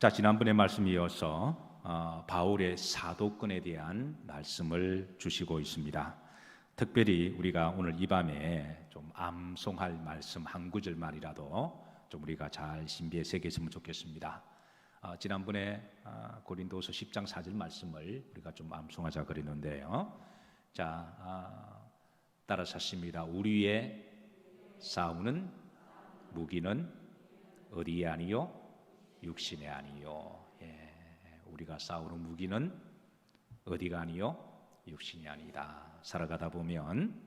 자, 지난번에 말씀 이어서 바울의 사도권에 대한 말씀을 주시고 있습니다. 특별히 우리가 오늘 이 밤에 좀 암송할 말씀 한 구절만이라도 좀 우리가 잘 신비에 새겼으면 좋겠습니다. 지난번에 고린도서 10장 4절 말씀을 우리가 좀 암송하자 그랬는데요. 자, 따라서 하십니다. 우리의 싸우는 무기는 어디에 아니요? 육신에 아니요. 우리가 싸우는 무기는 어디가 아니요? 육신이 아니다. 살아가다 보면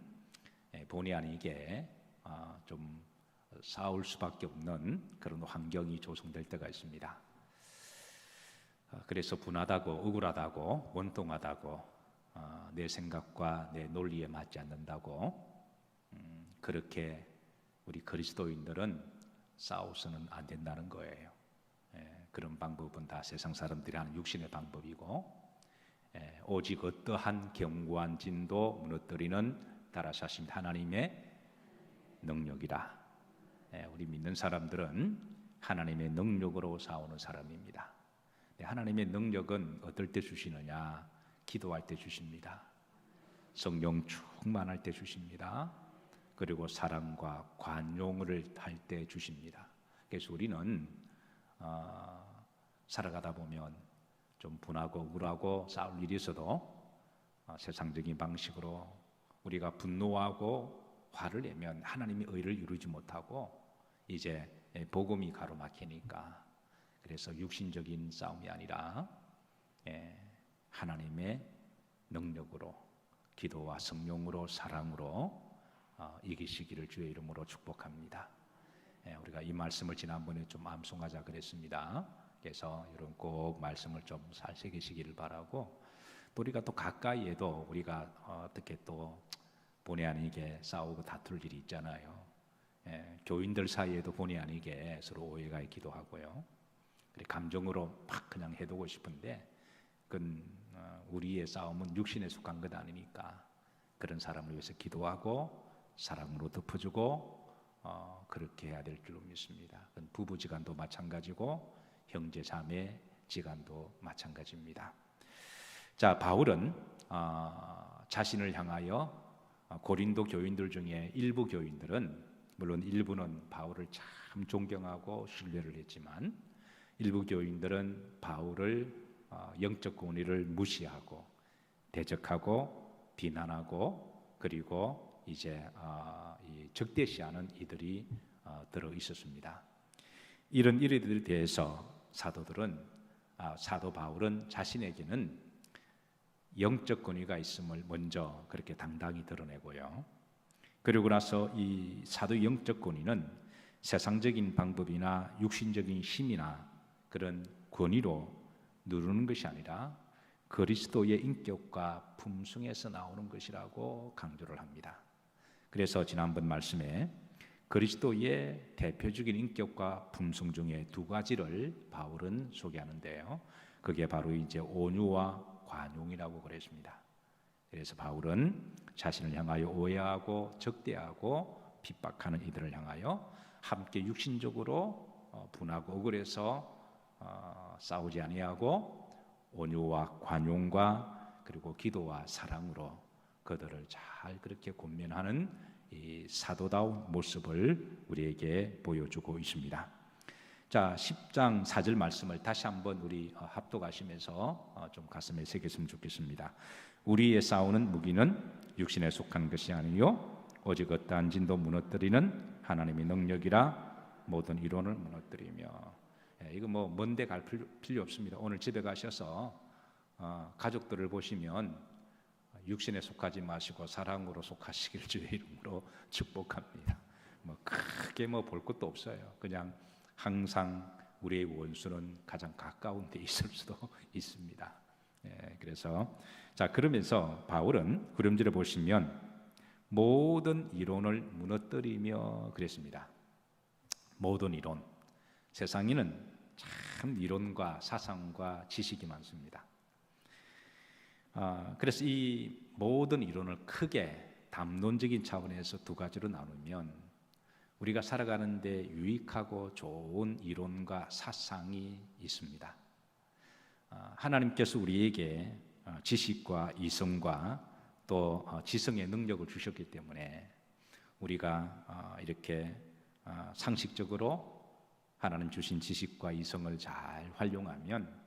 본의 아니게 좀 싸울 수밖에 없는 그런 환경이 조성될 때가 있습니다. 그래서 분하다고 억울하다고 원통하다고 내 생각과 내 논리에 맞지 않는다고 그렇게 우리 그리스도인들은 싸워서는 안 된다는 거예요. 그런 방법은 다 세상 사람들이 하는 육신의 방법이고 오직 어떠한 견고한 진도 무너뜨리는 따라서 하신 하나님의 능력이라. 우리 믿는 사람들은 하나님의 능력으로 싸우는 사람입니다. 하나님의 능력은 어떨 때 주시느냐? 기도할 때 주십니다. 성령 충만할 때 주십니다. 그리고 사랑과 관용을 할 때 주십니다. 그래서 우리는 살아가다 보면 좀 분하고 억울하고 싸울 일이 있어도 세상적인 방식으로 우리가 분노하고 화를 내면 하나님의 의를 이루지 못하고 이제 복음이 가로막히니까 그래서 육신적인 싸움이 아니라 하나님의 능력으로 기도와 성령으로 사랑으로 이기시기를 주의 이름으로 축복합니다. 우리가 이 말씀을 지난번에 좀 암송하자 그랬습니다. 그래서 여러분 꼭 말씀을 좀 잘 새기시기를 바라고 또 우리가 또 가까이에도 우리가 어떻게 또 본의 아니게 싸우고 다툴 일이 있잖아요. 교인들 사이에도 본의 아니게 서로 오해가 있기도 하고요. 감정으로 막 그냥 해두고 싶은데 그건 우리의 싸움은 육신에 속한 것 아니니까 그런 사람을 위해서 기도하고 사랑으로 덮어주고 그렇게 해야 될 줄로 믿습니다. 부부지간도 마찬가지고 형제자매 지간도 마찬가지입니다. 자, 바울은 자신을 향하여 고린도 교인들 중에 일부 교인들은 물론 일부는 바울을 참 존경하고 신뢰를 했지만 일부 교인들은 바울을 영적 권위를 무시하고 대적하고 비난하고 그리고 이제 적대시하는 이들이 들어 있었습니다. 이런 일들에 대해서 사도 바울은 자신에게는 영적 권위가 있음을 먼저 그렇게 당당히 드러내고요. 그리고 나서 이 사도 영적 권위는 세상적인 방법이나 육신적인 힘이나 그런 권위로 누르는 것이 아니라 그리스도의 인격과 품성에서 나오는 것이라고 강조를 합니다. 그래서 지난번 말씀에 그리스도의 대표적인 인격과 품성 중에 두 가지를 바울은 소개하는데요. 그게 바로 이제 온유와 관용이라고 그랬습니다. 그래서 바울은 자신을 향하여 오해하고 적대하고 핍박하는 이들을 향하여 함께 육신적으로 분하고 억울해서 싸우지 아니하고 온유와 관용과 그리고 기도와 사랑으로 그들을 잘 그렇게 권면하는 이 사도다운 모습을 우리에게 보여주고 있습니다. 자, 10장 4절 말씀을 다시 한번 우리 합독하시면서 좀 가슴에 새겼으면 좋겠습니다. 우리의 싸우는 무기는 육신에 속한 것이 아니요 오직 어떠한 진도 무너뜨리는 하나님의 능력이라 모든 이론을 무너뜨리며. 이거 뭐 먼데 갈 필요 없습니다. 오늘 집에 가셔서 가족들을 보시면 육신에 속하지 마시고 사랑으로 속하시길 주의 이름으로 축복합니다. 크게 볼 것도 없어요. 그냥 항상 우리의 원수는 가장 가까운 데 있을 수도 있습니다. 그래서 자, 그러면서 바울은 후렴절에 보시면 모든 이론을 무너뜨리며 그랬습니다. 모든 이론. 세상에는 참 이론과 사상과 지식이 많습니다. 그래서 이 모든 이론을 크게 담론적인 차원에서 두 가지로 나누면 우리가 살아가는데 유익하고 좋은 이론과 사상이 있습니다. 하나님께서 우리에게 지식과 이성과 또 지성의 능력을 주셨기 때문에 우리가 이렇게 상식적으로 하나님 주신 지식과 이성을 잘 활용하면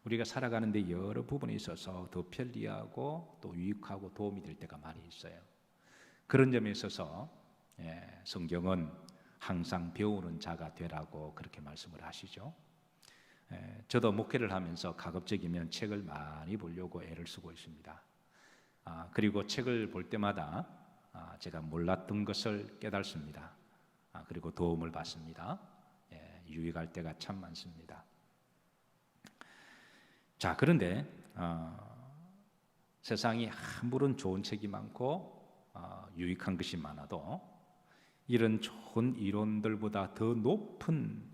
우리가 살아가는 데 여러 부분에 있어서 더 편리하고 또 유익하고 도움이 될 때가 많이 있어요. 그런 점에 있어서 성경은 항상 배우는 자가 되라고 그렇게 말씀을 하시죠. 저도 목회를 하면서 가급적이면 책을 많이 보려고 애를 쓰고 있습니다. 그리고 책을 볼 때마다 제가 몰랐던 것을 깨닫습니다. 그리고 도움을 받습니다. 유익할 때가 참 많습니다. 자, 그런데 세상이 아무런 좋은 책이 많고 유익한 것이 많아도 이런 좋은 이론들보다 더 높은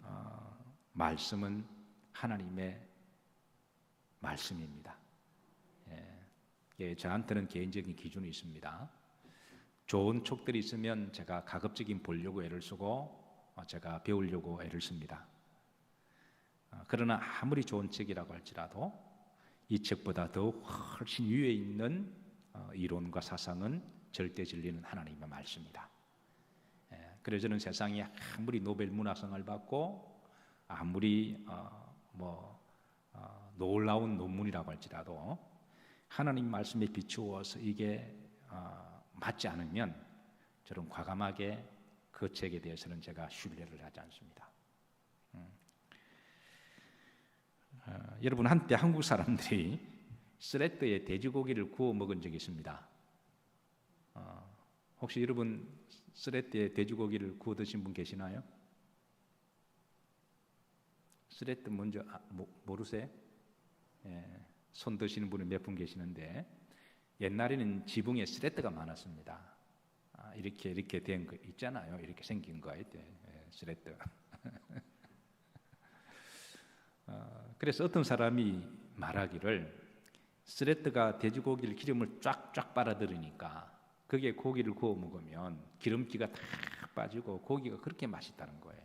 말씀은 하나님의 말씀입니다. 저한테는 개인적인 기준이 있습니다. 좋은 책들이 있으면 제가 가급적인 보려고 애를 쓰고 제가 배우려고 애를 씁니다. 그러나 아무리 좋은 책이라고 할지라도 이 책보다 더 훨씬 위에 있는 이론과 사상은 절대 진리는 하나님의 말씀이다. 그래서 저는 세상이 아무리 노벨 문학상을 받고 아무리 놀라운 논문이라고 할지라도 하나님 말씀에 비추어서 이게 맞지 않으면 저는 과감하게 그 책에 대해서는 제가 신뢰를 하지 않습니다. 여러분, 한때 한국 사람들이 스레트에 돼지고기를 구워 먹은 적이 있습니다. 혹시 여러분 스레트에 돼지고기를 구워 드신 분 계시나요? 스레트 먼저 모르세요? 손 드시는 분이 몇 분 계시는데 옛날에는 지붕에 스레트가 많았습니다. 이렇게 된 거 있잖아요. 이렇게 생긴 거 스레트. 그래서 어떤 사람이 말하기를 스레트가 돼지고기를 기름을 쫙쫙 빨아들이니까 거기에 고기를 구워 먹으면 기름기가 다 빠지고 고기가 그렇게 맛있다는 거예요.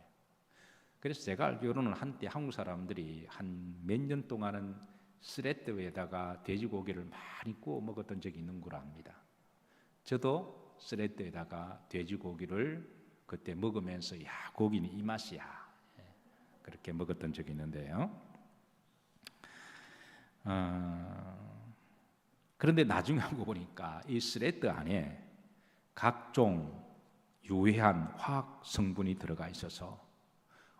그래서 제가 알기로는 한때 한국 사람들이 한 몇 년 동안은 스레트에다가 돼지고기를 많이 구워 먹었던 적이 있는 걸 압니다. 저도 스레트에다가 돼지고기를 그때 먹으면서 야, 고기는 이 맛이야. 그렇게 먹었던 적이 있는데요. 그런데 나중에 알고 보니까 이 스레트 안에 각종 유해한 화학 성분이 들어가 있어서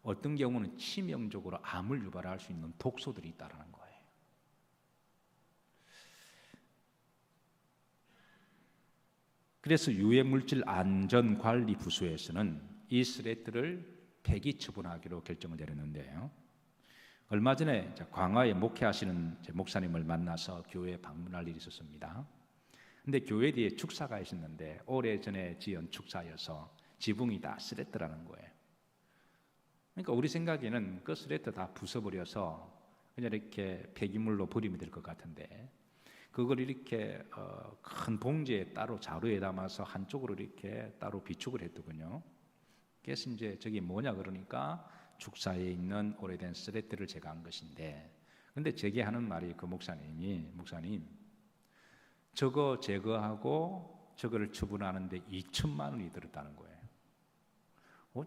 어떤 경우는 치명적으로 암을 유발할 수 있는 독소들이 있다는 거예요. 그래서 유해물질 안전관리부서에서는 이 스레트를 폐기 처분하기로 결정을 내렸는데요. 얼마 전에 광화에 목회하시는 제 목사님을 만나서 교회에 방문할 일이 있었습니다. 근데 교회 뒤에 축사가 있었는데 오래전에 지은 축사여서 지붕이 다 스레트라는 거예요. 그러니까 우리 생각에는 그 스레트 다 부숴버려서 그냥 이렇게 폐기물로 버리면 될 것 같은데 그걸 이렇게 큰 봉지에 따로 자루에 담아서 한쪽으로 이렇게 따로 비축을 했더군요. 그래서 이제 저게 뭐냐 그러니까 축사에 있는 오래된 스레트를 제거한 것인데, 근데 제게 하는 말이 그 목사님 저거 제거하고 저거를 처분하는데 2천만 원이 들었다는 거예요.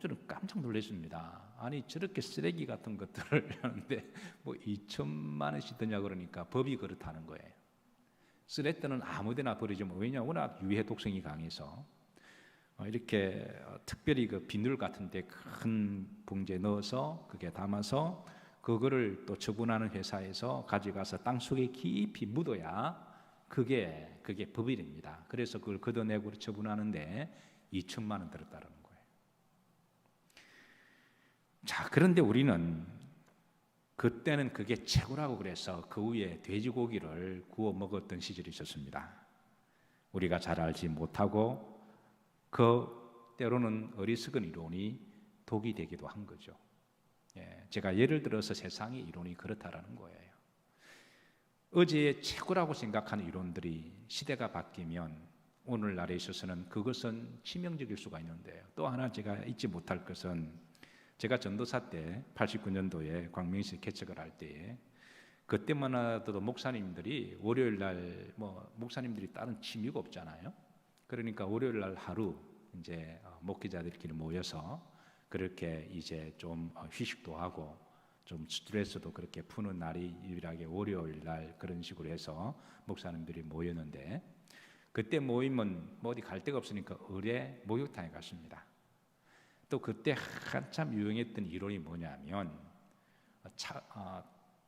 저는 깜짝 놀랐습니다. 아니 저렇게 쓰레기 같은 것들을 하는데 뭐 2천만 원씩 드냐 그러니까 법이 그렇다는 거예요. 스레트는 아무데나 버리지만 왜냐 워낙 유해 독성이 강해서 이렇게 특별히 그 비늘 같은데 큰 봉지에 넣어서 그게 담아서 그거를 또 처분하는 회사에서 가져가서 땅 속에 깊이 묻어야 그게 법이랍니다. 그래서 그걸 걷어내고 처분하는데 2천만 원 들었다는 거예요. 자, 그런데 우리는 그때는 그게 최고라고 그래서 그 위에 돼지고기를 구워 먹었던 시절이 있었습니다. 우리가 잘 알지 못하고 그 때로는 어리석은 이론이 독이 되기도 한 거죠. 제가 예를 들어서 세상의 이론이 그렇다라는 거예요. 어제의 최고라고 생각하는 이론들이 시대가 바뀌면 오늘날에 있어서는 그것은 치명적일 수가 있는데요. 또 하나 제가 잊지 못할 것은 제가 전도사 때 89년도에 광명시 개척을 할 때에 그때만 하더라도 목사님들이 월요일 날 목사님들이 다른 취미가 없잖아요. 그러니까 월요일 날 하루 이제 목회자들끼리 모여서 그렇게 이제 좀 휴식도 하고 좀 스트레스도 그렇게 푸는 날이 유일하게 월요일 날 그런 식으로 해서 목사님들이 모였는데 그때 모이면 어디 갈 데가 없으니까 의뢰 목욕탕에 갔습니다. 또 그때 한참 유행했던 이론이 뭐냐면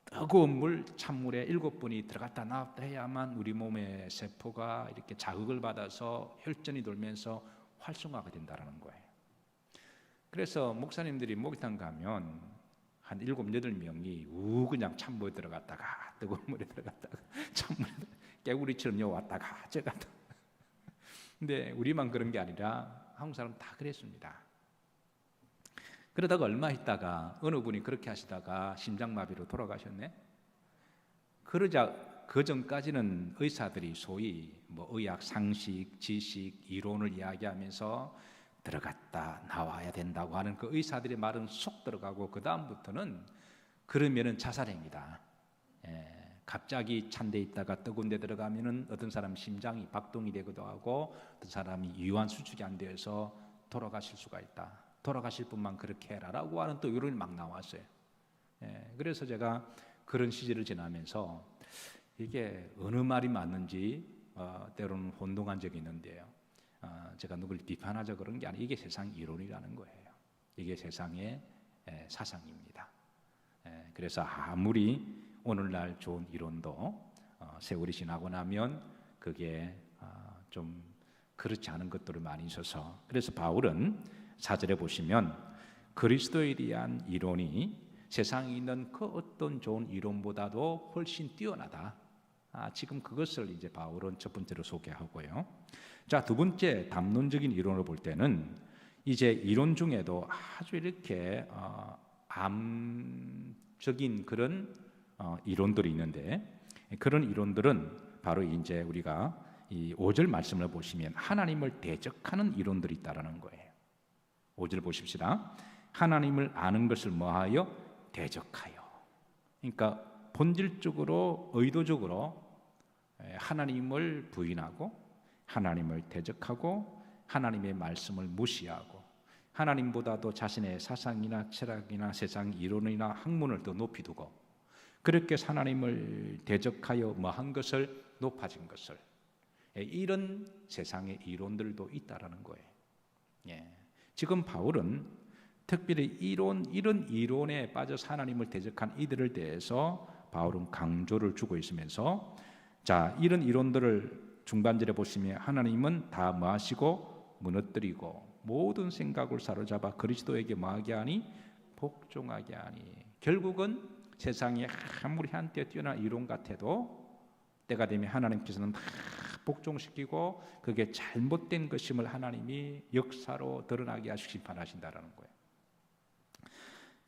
뜨거운 물 찬물에 7번이 들어갔다 나왔다 해야만 우리 몸의 세포가 이렇게 자극을 받아서 혈전이 돌면서 활성화가 된다는 거예요. 그래서 목사님들이 목욕탕 가면 한 7, 8명이 그냥 찬물에 들어갔다가 뜨거운 물에 들어갔다가 찬물에 깨구리처럼 왔다가 저갔다. 근데 우리만 그런 게 아니라 한국 사람 다 그랬습니다. 그러다가 얼마 있다가 어느 분이 그렇게 하시다가 심장마비로 돌아가셨네. 그러자 그 전까지는 의사들이 소위 의학 상식, 지식, 이론을 이야기하면서 들어갔다 나와야 된다고 하는 그 의사들의 말은 쏙 들어가고 그 다음부터는 그러면은 자살행위다. 갑자기 찬 데 있다가 뜨거운 데 들어가면은 어떤 사람 심장이 박동이 되기도 하고 어떤 사람이 유한 수축이 안 되어서 돌아가실 수가 있다. 돌아가실 분만 그렇게 해라라고 하는 또 이론이 막 나왔어요. 그래서 제가 그런 시절을 지나면서 이게 어느 말이 맞는지 때로는 혼동한 적이 있는데요. 제가 누굴 비판하자 그런 게 아니고 이게 세상 이론이라는 거예요. 이게 세상의 사상입니다. 그래서 아무리 오늘날 좋은 이론도 세월이 지나고 나면 그게 좀 그렇지 않은 것들이 많이 있어서 그래서 바울은 4절에 보시면 그리스도에 대한 이론이 세상에 있는 그 어떤 좋은 이론보다도 훨씬 뛰어나다. 지금 그것을 이제 바울은 첫 번째로 소개하고요. 자, 두 번째 담론적인 이론을 볼 때는 이제 이론 중에도 아주 이렇게 암적인 그런 이론들이 있는데 그런 이론들은 바로 이제 우리가 이 5절 말씀을 보시면 하나님을 대적하는 이론들이 있다라는 거예요. 5절 보십시다. 하나님을 아는 것을 뭐하여? 대적하여. 그러니까 본질적으로 의도적으로 하나님을 부인하고 하나님을 대적하고 하나님의 말씀을 무시하고 하나님보다도 자신의 사상이나 철학이나 세상 이론이나 학문을 더 높이 두고 그렇게 하나님을 대적하여 뭐한 것을 높아진 것을 이런 세상의 이론들도 있다라는 거예요. 지금 바울은 특별히 이런 이론에 빠져서 하나님을 대적한 이들을 대해서 바울은 강조를 주고 있으면서 자 이런 이론들을 중반절에 보시면 하나님은 다 뭐하시고 무너뜨리고 모든 생각을 사로잡아 그리스도에게 뭐하게 하니 복종하게 하니 결국은 세상에 아무리 한때 뛰어난 이론 같아도 때가 되면 하나님께서는 다 복종시키고 그게 잘못된 것임을 하나님이 역사로 드러나게 하시고 심판하신다라는 거예요.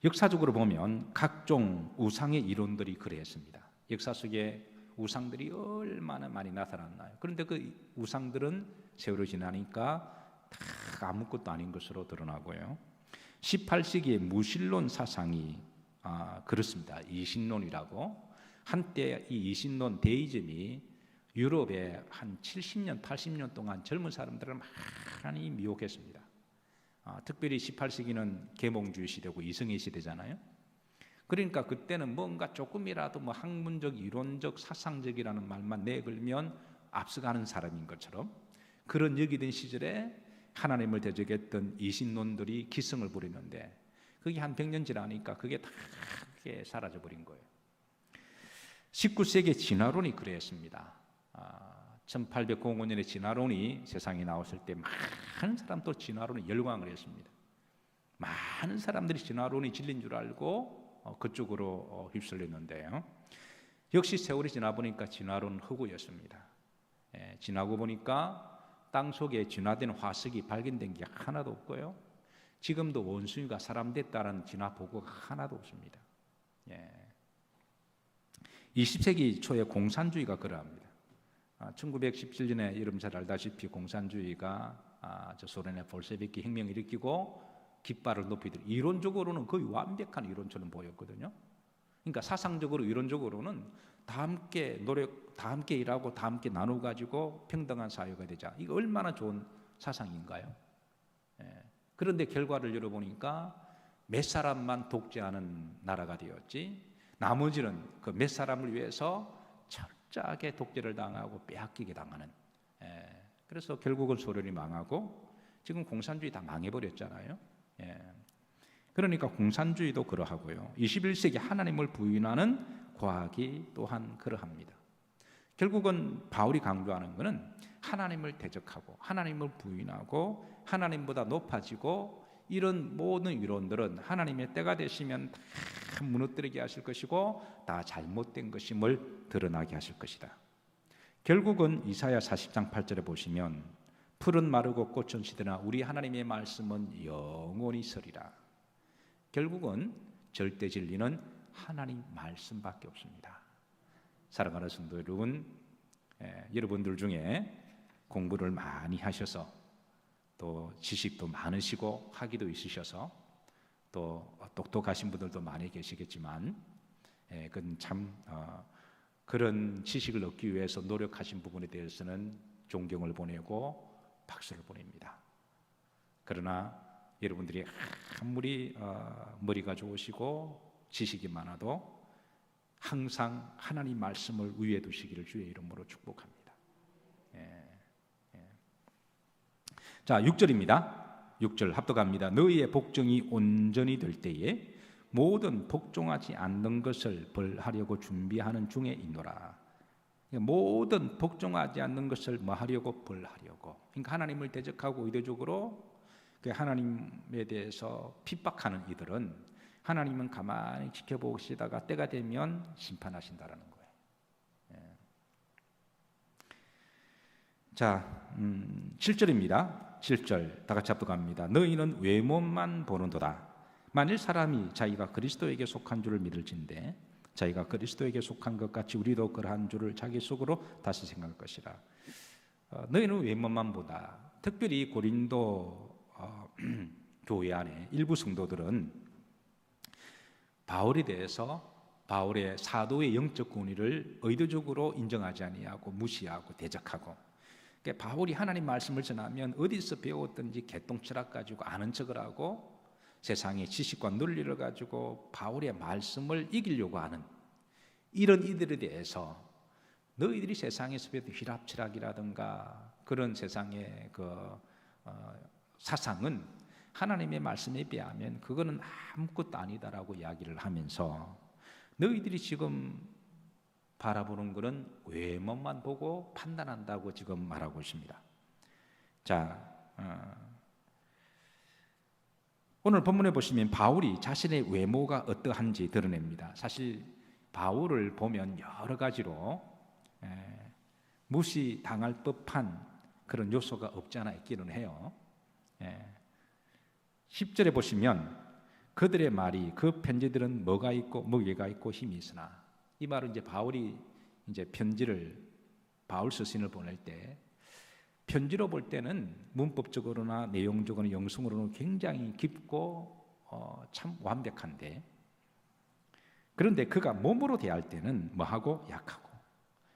역사적으로 보면 각종 우상의 이론들이 그랬습니다. 역사 속에 우상들이 얼마나 많이 나타났나요? 그런데 그 우상들은 세월이 지나니까 다 아무것도 아닌 것으로 드러나고요. 18세기의 무신론 사상이 그렇습니다. 이신론이라고 한때 이 이신론 데이즘이 유럽에 한 70년, 80년 동안 젊은 사람들을 많이 미혹했습니다. 특별히 18세기는 계몽주의 시대고 이승의 시대잖아요. 그러니까 그때는 뭔가 조금이라도 학문적, 이론적, 사상적이라는 말만 내걸면 앞서가는 사람인 것처럼 그런 여기던 시절에 하나님을 대적했던 이신론들이 기승을 부리는데 그게 한 100년 지나니까 그게 다 사라져버린 거예요. 19세기 진화론이 그랬습니다. 1805년에 진화론이 세상에 나왔을 때 많은 사람도 진화론에 열광을 했습니다. 많은 사람들이 진화론이 진리인 줄 알고 그쪽으로 휩쓸렸는데요. 역시 세월이 지나보니까 진화론 흑우였습니다. 지나고 보니까 땅 속에 진화된 화석이 발견된 게 하나도 없고요. 지금도 원숭이가 사람 됐다는 진화 보고가 하나도 없습니다. 20세기 초에 공산주의가 그러합니다. 1917년에 여러분 잘 알다시피 공산주의가 저 소련의 볼셰비키 혁명을 일으키고 깃발을 높이들 이론적으로는 거의 완벽한 이론처럼 보였거든요. 그러니까 사상적으로 이론적으로는 다 함께 노력, 다 함께 일하고 다 함께 나누어 가지고 평등한 사회가 되자. 이거 얼마나 좋은 사상인가요? 그런데 결과를 열어보니까 몇 사람만 독재하는 나라가 되었지, 나머지는 그 몇 사람을 위해서 철저하게 독재를 당하고 빼앗기게 당하는. 그래서 결국은 소련이 망하고 지금 공산주의 다 망해버렸잖아요. 그러니까 공산주의도 그러하고요. 21세기 하나님을 부인하는 과학이 또한 그러합니다. 결국은 바울이 강조하는 것은 하나님을 대적하고 하나님을 부인하고 하나님보다 높아지고 이런 모든 이론들은 하나님의 때가 되시면 다 무너뜨리게 하실 것이고 다 잘못된 것임을 드러나게 하실 것이다. 결국은 이사야 40장 8절에 보시면 풀은 마르고 꽃은 시드나 우리 하나님의 말씀은 영원히 서리라. 결국은 절대 진리는 하나님 말씀밖에 없습니다. 사랑하는 성도 여러분, 여러분들 중에 공부를 많이 하셔서 또 지식도 많으시고 학위도 있으셔서 또 똑똑하신 분들도 많이 계시겠지만 그건 참 그런 지식을 얻기 위해서 노력하신 부분에 대해서는 존경을 보내고 박수를 보냅니다. 그러나 여러분들이 아무리 머리가 좋으시고 지식이 많아도 항상 하나님 말씀을 위에 두시기를 주의 이름으로 축복합니다. 자, 6절입니다. 6절 합독합니다. 너희의 복종이 온전히 될 때에 모든 복종하지 않는 것을 벌하려고 준비하는 중에 있노라. 모든 복종하지 않는 것을 뭐 하려고 벌하려고. 그러니까 하나님을 대적하고 의도적으로 그 하나님에 대해서 핍박하는 이들은 하나님은 가만히 지켜보시다가 때가 되면 심판하신다라는 거예요. 자, 7절입니다. 7절 다 같이 합독합니다. 너희는 외모만 보는도다. 만일 사람이 자기가 그리스도에게 속한 줄을 믿을진대 자기가 그리스도에게 속한 것 같이 우리도 그러한 줄을 자기 속으로 다시 생각할 것이라. 너희는 외모만 보다. 특별히 고린도 교회 안에 일부 성도들은 바울에 대해서 바울의 사도의 영적 권위를 의도적으로 인정하지 아니하고 무시하고 대적하고, 그러니까 바울이 하나님 말씀을 전하면 어디서 배웠든지 개똥철학 가지고 아는 척을 하고 세상의 지식과 논리를 가지고 바울의 말씀을 이기려고 하는 이런 이들에 대해서 너희들이 세상에서 배운 휘랍철학이라든가 그런 세상의 사상은 하나님의 말씀에 비하면 그거는 아무것도 아니다라고 이야기를 하면서 너희들이 지금 바라보는 것은 외모만 보고 판단한다고 지금 말하고 있습니다. 자, 오늘 본문에 보시면 바울이 자신의 외모가 어떠한지 드러냅니다. 사실 바울을 보면 여러 가지로 무시당할 법한 그런 요소가 없지 않아 있기는 해요. 10절에 보시면 그들의 말이 그 편지들은 뭐가 있고 무게가 있고 힘이 있으나, 이 말은 이제 바울이 이제 편지를 바울 서신을 보낼 때 편지로 볼 때는 문법적으로나 내용적으로나 영성으로는 굉장히 깊고 참 완벽한데, 그런데 그가 몸으로 대할 때는 뭐하고 약하고.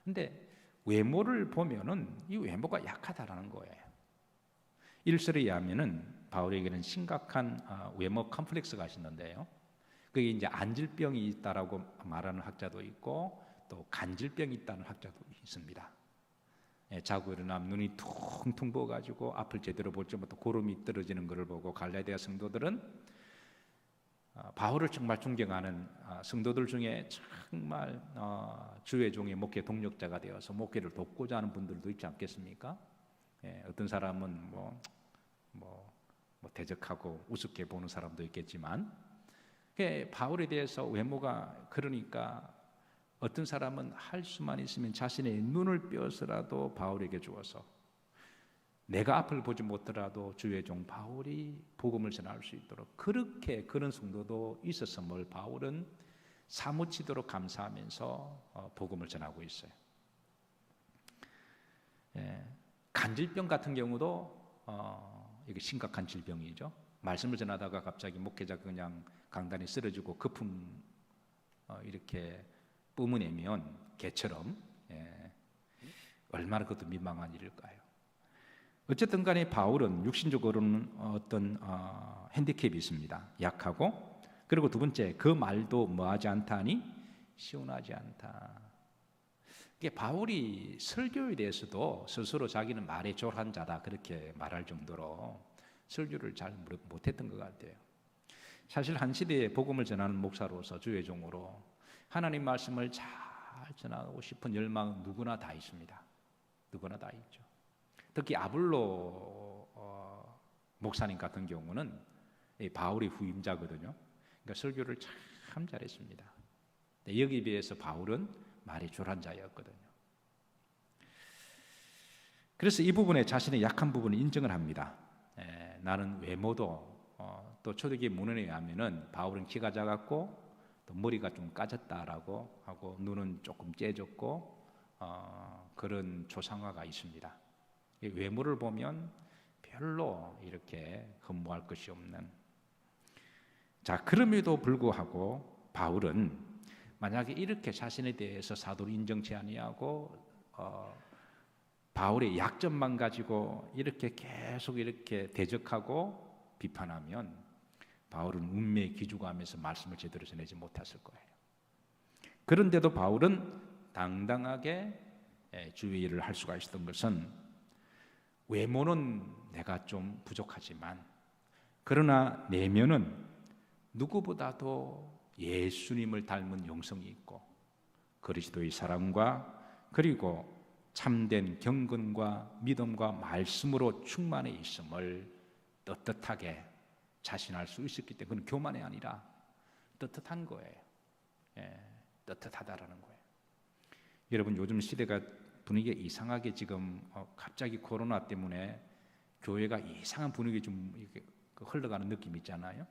근데 외모를 보면은 이 외모가 약하다라는 거예요. 1절에 의하면은 바울에게는 심각한 외모 컴플렉스가 있었는데요. 그게 이제 안질병이 있다라고 말하는 학자도 있고 또 간질병이 있다는 학자도 있습니다. 자고 일어나면 눈이 퉁퉁 부어가지고 앞을 제대로 볼 줄 못하고 고름이 떨어지는 것을 보고 갈라디아 성도들은 바울을 정말 존경하는 성도들 중에 정말 주의 종의 목회 동력자가 되어서 목회를 돕고자 하는 분들도 있지 않겠습니까? 어떤 사람은 뭐 대적하고 우습게 보는 사람도 있겠지만, 바울에 대해서 외모가 그러니까 어떤 사람은 할 수만 있으면 자신의 눈을 빼어서라도 바울에게 주어서 내가 앞을 보지 못하더라도 주의 종 바울이 복음을 전할 수 있도록 그렇게 그런 성도도 있었음을 바울은 사무치도록 감사하면서 복음을 전하고 있어요. 간질병 같은 경우도 이게 심각한 질병이죠. 말씀을 전하다가 갑자기 목회자가 그냥 강단에 쓰러지고 거품 이렇게 뿜어내면 개처럼 얼마나 그것도 민망한 일일까요? 어쨌든 간에 바울은 육신적으로는 어떤 핸디캡이 있습니다. 약하고, 그리고 두 번째, 그 말도 뭐하지 않다니 시원하지 않다. 이게 바울이 설교에 대해서도 스스로 자기는 말에 졸한 자다 그렇게 말할 정도로 설교를 잘 못했던 것 같아요. 사실 한 시대에 복음을 전하는 목사로서 주의 종으로 하나님 말씀을 잘 전하고 싶은 열망은 누구나 다 있습니다. 누구나 다 있죠. 특히 아볼로 목사님 같은 경우는 바울의 후임자거든요. 그러니까 설교를 참 잘했습니다. 여기에 비해서 바울은 말이 졸한 자였거든요. 그래서 이 부분에 자신의 약한 부분을 인정을 합니다. 나는 외모도 또 초대교회 문헌에 의하면은 바울은 키가 작았고 또 머리가 좀 까졌다라고 하고 눈은 조금 째졌고 그런 조상화가 있습니다. 외모를 보면 별로 이렇게 흠모할 것이 없는. 자, 그럼에도 불구하고 바울은 만약에 이렇게 자신에 대해서 사도를 인정치 아니하고 바울의 약점만 가지고 이렇게 계속 이렇게 대적하고 비판하면 바울은 운명의 기죽어하면서 말씀을 제대로 전하지 못했을 거예요. 그런데도 바울은 당당하게 주의 일을 할 수가 있었던 것은 외모는 내가 좀 부족하지만 그러나 내면은 누구보다도 예수님을 닮은 영성이 있고 그리스도의 사랑과 그리고 참된 경건과 믿음과 말씀으로 충만해 있음을 떳떳하게 자신할 수 있었기 때문에 그건 교만이 아니라 떳떳한 거예요. 떳떳하다라는 거예요. 여러분, 요즘 시대가 분위기가 이상하게 지금 갑자기 코로나 때문에 교회가 이상한 분위기 좀 이렇게 흘러가는 느낌 있잖아요.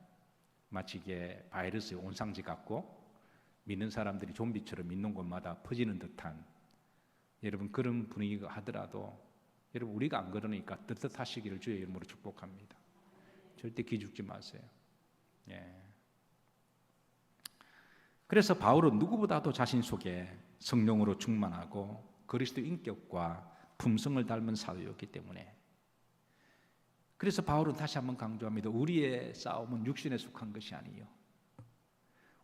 마치 이게 바이러스의 온상지 같고 믿는 사람들이 좀비처럼 믿는 곳마다 퍼지는 듯한 여러분 그런 분위기가 하더라도 여러분 우리가 안 그러니까 떳떳하시기를 주의 이름으로 축복합니다. 절대 기죽지 마세요. 그래서 바울은 누구보다도 자신 속에 성령으로 충만하고 그리스도 인격과 품성을 닮은 사도였기 때문에 그래서 바울은 다시 한번 강조합니다. 우리의 싸움은 육신에 속한 것이 아니요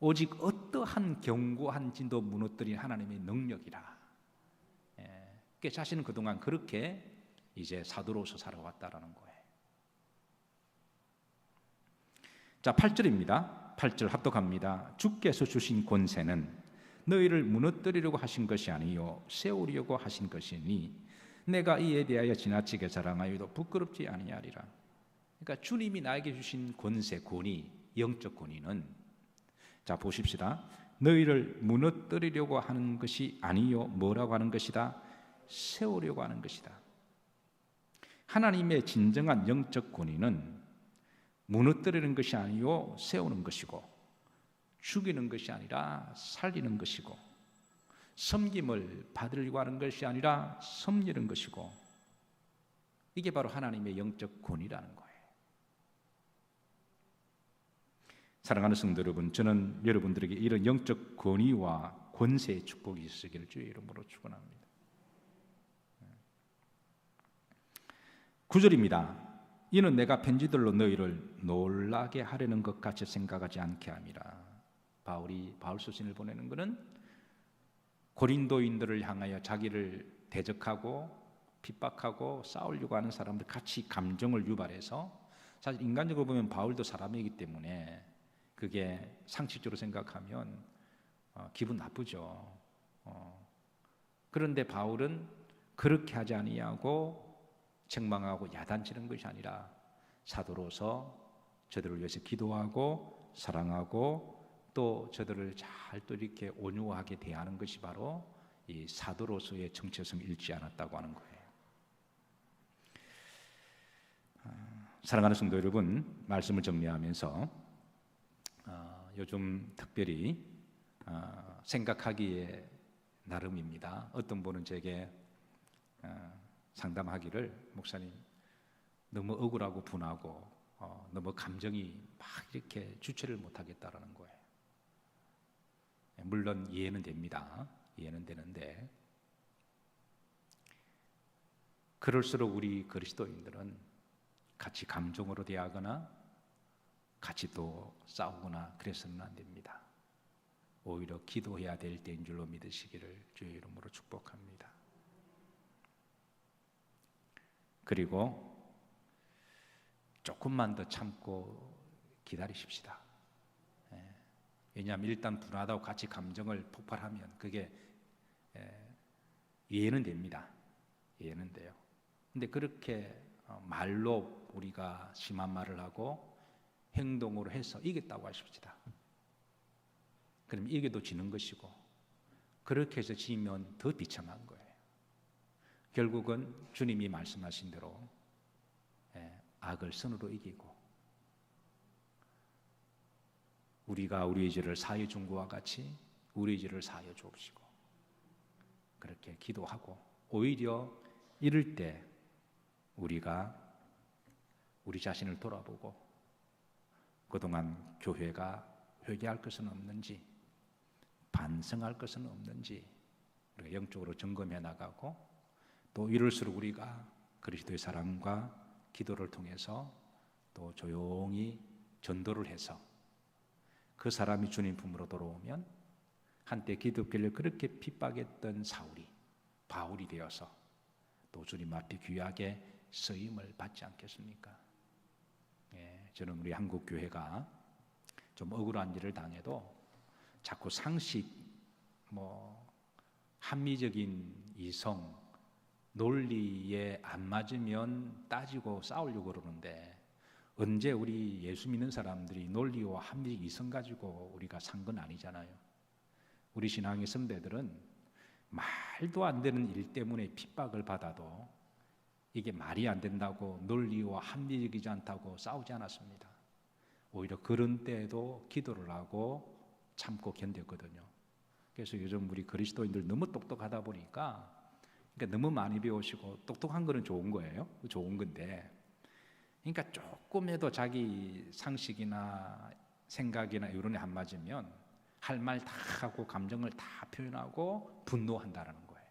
오직 어떠한 견고한 진도 무너뜨린 하나님의 능력이라. 자신은 그동안 그렇게 이제 사도로서 살아왔다라는 거예요. 자, 8절입니다. 8절 합독합니다. 주께서 주신 권세는 너희를 무너뜨리려고 하신 것이 아니요 세우려고 하신 것이니 내가 이에 대하여 지나치게 자랑하여도 부끄럽지 아니하리라. 그러니까 주님이 나에게 주신 권세, 권위, 영적 권위는 자 보십시다. 너희를 무너뜨리려고 하는 것이 아니요 뭐라고 하는 것이다? 세우려고 하는 것이다. 하나님의 진정한 영적 권위는 무너뜨리는 것이 아니요 세우는 것이고 죽이는 것이 아니라 살리는 것이고 섬김을 받으려고 하는 것이 아니라 섬기는 것이고 이게 바로 하나님의 영적 권위라는 거예요. 사랑하는 성도 여러분, 저는 여러분들에게 이런 영적 권위와 권세의 축복이 있으기를 주의 이름으로 축원합니다. 9절입니다. 이는 내가 편지들로 너희를 놀라게 하려는 것 같이 생각하지 않게 함이라. 바울 서신을 보내는 것은 고린도인들을 향하여 자기를 대적하고 핍박하고 싸우려고 하는 사람들 같이 감정을 유발해서 사실 인간적으로 보면 바울도 사람이기 때문에 그게 상식적으로 생각하면 기분 나쁘죠. 그런데 바울은 그렇게 하지 아니하고 책망하고 야단치는 것이 아니라 사도로서 저들을 위해서 기도하고 사랑하고 또 저들을 잘 또 이렇게 온유하게 대하는 것이 바로 이 사도로서의 정체성을 잃지 않았다고 하는 거예요. 사랑하는 성도 여러분, 말씀을 정리하면서 요즘 특별히 생각하기에 나름입니다. 어떤 분은 제게 상담하기를 목사님 너무 억울하고 분하고 너무 감정이 막 이렇게 주체를 못하겠다라는 거예요. 물론 이해는 됩니다. 이해는 되는데 그럴수록 우리 그리스도인들은 같이 감정으로 대하거나 같이 또 싸우거나 그래서는 안 됩니다. 오히려 기도해야 될 때인 줄로 믿으시기를 주의 이름으로 축복합니다. 그리고 조금만 더 참고 기다리십시다. 왜냐하면 일단 분하다고 같이 감정을 폭발하면 그게 이해는 됩니다. 이해는 돼요. 근데 그렇게 말로 우리가 심한 말을 하고 행동으로 해서 이겼다고 하십시다. 그럼 이겨도 지는 것이고 그렇게 해서 지면 더 비참한 거예요. 결국은 주님이 말씀하신 대로 악을 선으로 이기고 우리가 우리의 죄를 사하여 준 것과 같이 우리의 죄를 사하여 주옵시고 그렇게 기도하고 오히려 이럴 때 우리가 우리 자신을 돌아보고 그동안 교회가 회개할 것은 없는지 반성할 것은 없는지 우리가 영적으로 점검해 나가고 또 이럴수록 우리가 그리스도의 사랑과 기도를 통해서 또 조용히 전도를 해서 그 사람이 주님 품으로 돌아오면 한때 기독교를 그렇게 핍박했던 사울이 바울이 되어서 또 주님 앞에 귀하게 쓰임을 받지 않겠습니까? 저는 우리 한국 교회가 좀 억울한 일을 당해도 자꾸 상식, 합리적인 이성, 논리에 안 맞으면 따지고 싸우려고 그러는데 언제 우리 예수 믿는 사람들이 논리와 합리적 이성 가지고 우리가 산 건 아니잖아요. 우리 신앙의 선배들은 말도 안 되는 일 때문에 핍박을 받아도 이게 말이 안 된다고 논리와 합리적이지 않다고 싸우지 않았습니다. 오히려 그런 때에도 기도를 하고 참고 견뎠거든요. 그래서 요즘 우리 그리스도인들 너무 똑똑하다 보니까 그러니까 너무 많이 배우시고 똑똑한 거는 좋은 거예요. 좋은 건데 그러니까 조금이라도 자기 상식이나 생각이나 이론에 안 맞으면 할 말 다 하고 감정을 다 표현하고 분노한다라는 거예요.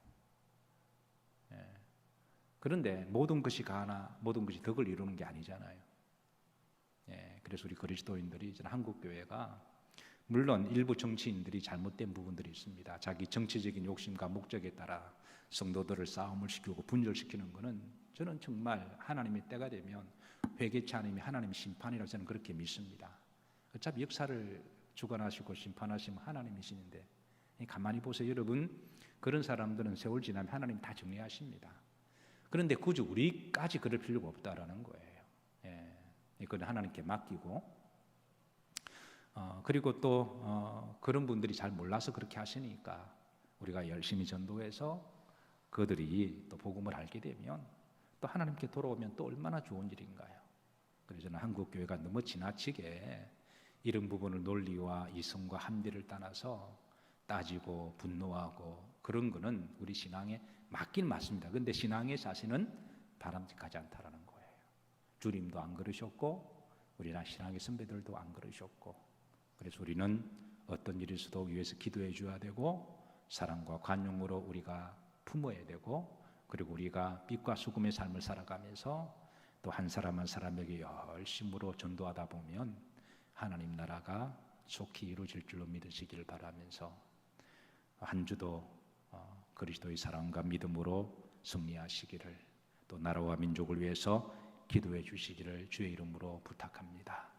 그런데 모든 것이 가나 모든 것이 덕을 이루는 게 아니잖아요. 그래서 우리 그리스도인들이 한국 교회가 물론 일부 정치인들이 잘못된 부분들이 있습니다. 자기 정치적인 욕심과 목적에 따라 성도들을 싸움을 시키고 분열시키는 것은 저는 정말 하나님의 때가 되면 회개치 않으면 하나님의 심판이라고 저는 그렇게 믿습니다. 어차피 역사를 주관하시고 심판하시면 하나님이시는데 가만히 보세요. 여러분 그런 사람들은 세월 지나면 하나님 다 정리하십니다. 그런데 굳이 우리까지 그럴 필요가 없다라는 거예요. 이건 하나님께 맡기고 그리고 또 그런 분들이 잘 몰라서 그렇게 하시니까 우리가 열심히 전도해서 그들이 또 복음을 알게 되면 또 하나님께 돌아오면 또 얼마나 좋은 일인가요? 그래서 저는 한국 교회가 너무 지나치게 이런 부분을 논리와 이성과 합리를 떠나서 따지고 분노하고 그런 거는 우리 신앙에 맞긴 맞습니다. 그런데 신앙의 자세는 바람직하지 않다라는 거예요. 주님도 안 그러셨고 우리나라 신앙의 선배들도 안 그러셨고 그래서 우리는 어떤 일이 있어도 위해서 기도해 줘야 되고 사랑과 관용으로 우리가 품어야 되고 그리고 우리가 빛과 수금의 삶을 살아가면서 또 한 사람 한 사람에게 열심으로 전도하다 보면 하나님 나라가 속히 이루어질 줄로 믿으시기를 바라면서 한 주도 그리스도의 사랑과 믿음으로 승리하시기를 또 나라와 민족을 위해서 기도해 주시기를 주의 이름으로 부탁합니다.